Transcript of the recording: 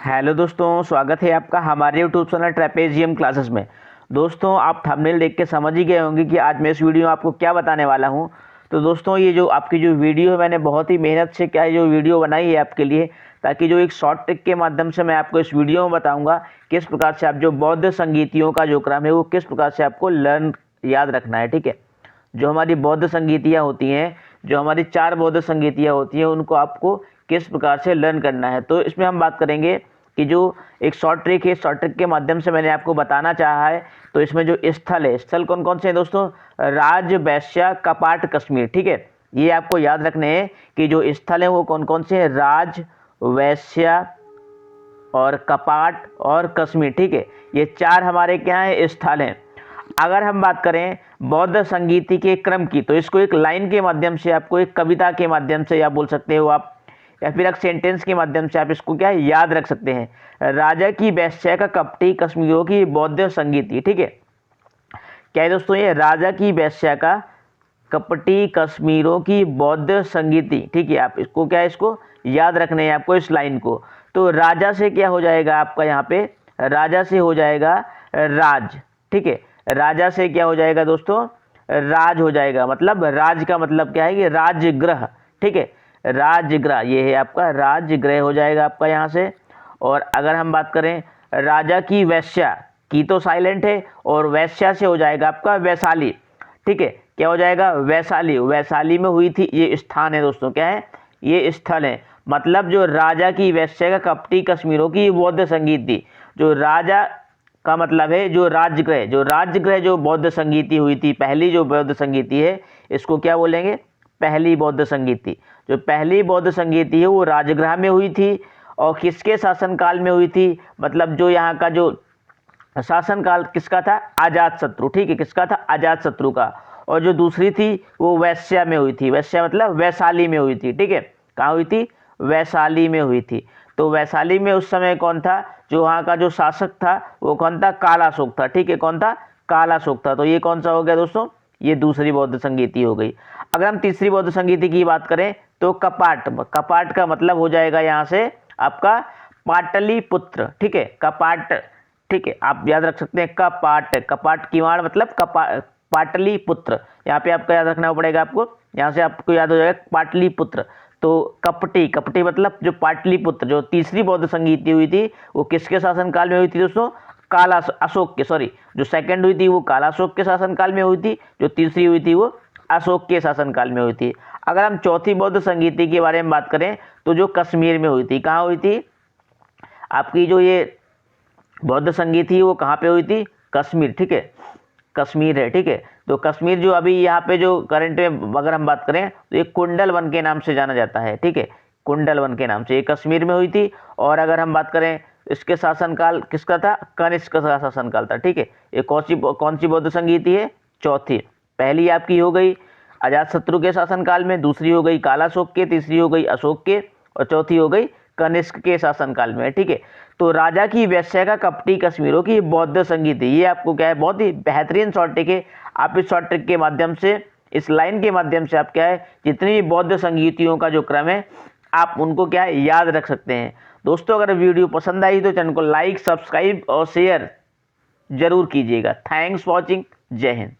Hello दोस्तों, स्वागत है आपका हमारे यूट्यूब चैनल ट्रेपेजियम क्लासेस में। दोस्तों, आप थंबनेल देख के समझ ही गए होंगे कि आज मैं इस वीडियो में आपको क्या बताने वाला हूं। तो दोस्तों, ये जो आपकी जो वीडियो है, मैंने बहुत ही मेहनत से क्या है जो वीडियो बनाई है आपके लिए, ताकि जो एक शॉर्ट ट्रिक के माध्यम से मैं आपको इस वीडियो में बताऊँगा किस प्रकार से आप जो बौद्ध संगीतियों का जो क्रम है वो किस प्रकार से आपको याद रखना है। ठीक है, जो हमारी बौद्ध संगीतियाँ होती हैं, जो हमारी 4 बौद्ध संगीतियाँ होती हैं, उनको आपको किस प्रकार से लर्न करना है। तो इसमें हम बात करेंगे कि जो एक शॉर्ट ट्रिक है, शॉर्ट ट्रिक के माध्यम से मैंने आपको बताना चाहा है। तो इसमें जो स्थल है, स्थल कौन कौन से हैं दोस्तों? राज, वैश्य, कपाट, कश्मीर। ठीक है, ये आपको याद रखने हैं कि जो स्थल है वो कौन कौन से हैं? राज, वैश्य और कपाट और कश्मीर। ठीक है, ये 4 हमारे क्या हैं? स्थल हैं। अगर हम बात करें बौद्ध संगीति के क्रम की, तो इसको एक लाइन के माध्यम से, आपको एक कविता के माध्यम से या बोल सकते हो आप, या फिर एक सेंटेंस के माध्यम से आप इसको क्या है याद रख सकते हैं। राजा की वैश्य का कपटी कश्मीरों की बौद्ध संगीति। ठीक है, क्या है दोस्तों? ये राजा की वैश्य का कपटी कश्मीरों की बौद्ध संगीति। ठीक है, आप इसको क्या है, इसको याद रखने हैं आपको, इस लाइन को। तो राजा से क्या हो जाएगा आपका यहाँ पे? राजा से हो जाएगा राज। ठीक है, राजा से क्या हो जाएगा दोस्तों? राज हो जाएगा। मतलब राज का मतलब क्या है कि राजगृह। ठीक है, राजगृह, ये है आपका राजगृह हो जाएगा आपका यहाँ से। और अगर हम बात करें राजा की वैश्या की, तो साइलेंट है, और वैश्या से हो जाएगा आपका वैशाली। ठीक है, क्या हो जाएगा? वैशाली। वैशाली में हुई थी, ये स्थान है दोस्तों, क्या है? ये स्थल है। मतलब जो राजा की वैश्या का कपटी कश्मीरों की बौद्ध संगीत थी, जो राजा का मतलब है जो राजगृह, जो बौद्ध संगीति हुई थी, पहली जो बौद्ध संगीति है, इसको क्या बोलेंगे? पहली बौद्ध संगीति। जो पहली बौद्ध संगीति है वो राजगृह में हुई थी। और किसके शासनकाल में हुई थी? मतलब जो यहाँ का जो शासनकाल किसका था? अजात शत्रु। ठीक है, किसका था? अजात शत्रु का। और जो दूसरी थी वो वैश्या में हुई थी। वैश्या मतलब वैशाली में हुई थी। ठीक है, कहाँ हुई थी? वैशाली में हुई थी। तो वैशाली में उस समय कौन था? जो वहाँ का जो शासक था वो कौन था? कालाशोक था। ठीक है, कौन था? कालाशोक था। तो ये कौन सा हो गया दोस्तों? ये दूसरी बौद्ध संगीति हो गई। अगर हम तीसरी बौद्ध संगीति की बात करें तो कपाट। कपाट का मतलब हो जाएगा यहाँ से आपका पाटलिपुत्र। ठीक है, कपाट। ठीक है, आप याद रख सकते हैं कपाट। कपाट किवाड़ मतलब पाटलिपुत्र। यहाँ पे आपका याद रखना पड़ेगा आपको, यहाँ से आपको याद हो जाएगा पाटलिपुत्र। तो कपटी, कपटी मतलब जो पाटलिपुत्र, जो तीसरी बौद्ध संगीति हुई थी वो किसके शासनकाल में हुई थी दोस्तों? काला अशोक के, सॉरी, जो सेकंड हुई थी वो कालाशोक के शासनकाल में हुई थी, जो तीसरी हुई थी वो अशोक के शासनकाल में हुई थी। अगर हम चौथी बौद्ध संगीति के बारे में बात करें तो जो कश्मीर में हुई थी, कहाँ हुई थी? आपकी जो ये बौद्ध संगीत थी वो कहाँ पे हुई थी? कश्मीर। ठीक है, कश्मीर है। ठीक है, तो कश्मीर जो अभी यहाँ पे जो करंट में अगर हम बात करें तो ये कुंडल वन के नाम से जाना जाता है। ठीक है, कुंडल वन के नाम से ये कश्मीर में हुई थी। और अगर हम बात करें इसके शासनकाल किसका था? कनिष्क का शासनकाल था। ठीक है, ये कौन सी बौद्ध संगीति है? चौथी। पहली आपकी हो गई अजातशत्रु के शासनकाल में, दूसरी हो गई कालाशोक के, तीसरी हो गई अशोक के, और चौथी हो गई कनिष्क के शासनकाल में। ठीक है, तो राजा की वैश्य का कपटी कश्मीरों की बौद्ध संगीत, ये आपको क्या है, बहुत ही बेहतरीन शॉर्ट ट्रिक है। आप इस शॉर्ट ट्रिक के माध्यम से, इस लाइन के माध्यम से आप क्या है, जितनी भी बौद्ध संगीतियों का जो क्रम है आप उनको क्या है याद रख सकते हैं। दोस्तों, अगर वीडियो पसंद आई तो चैनल को लाइक, सब्सक्राइब और शेयर जरूर कीजिएगा। Thanks for watching. जय हिंद।